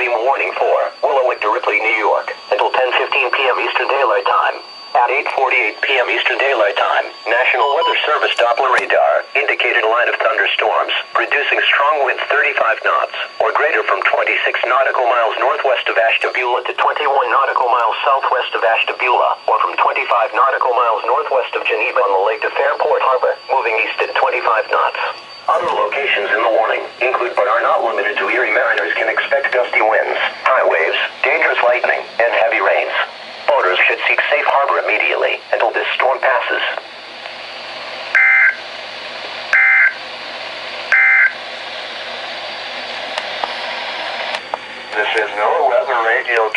heavy warning for Willowick to Ripley, New York, until 10:15 p.m. Eastern Daylight Time. At 8:48 p.m. Eastern Daylight Time, National Weather Service Doppler radar indicated a line of thunderstorms, producing strong winds 35 knots, or greater from 26 nautical miles northwest of Ashtabula to 21 nautical miles southwest of Ashtabula, or from 25 nautical miles northwest of Geneva on the lake to Fairport Harbor, moving east at 25 knots. Other locations in the warning include but are not limited to Erie. Mariners can expect gusty winds, high waves, dangerous lightning, and heavy rains. Boaters should seek safe harbor immediately until this storm passes. This is NOAA Weather Radio.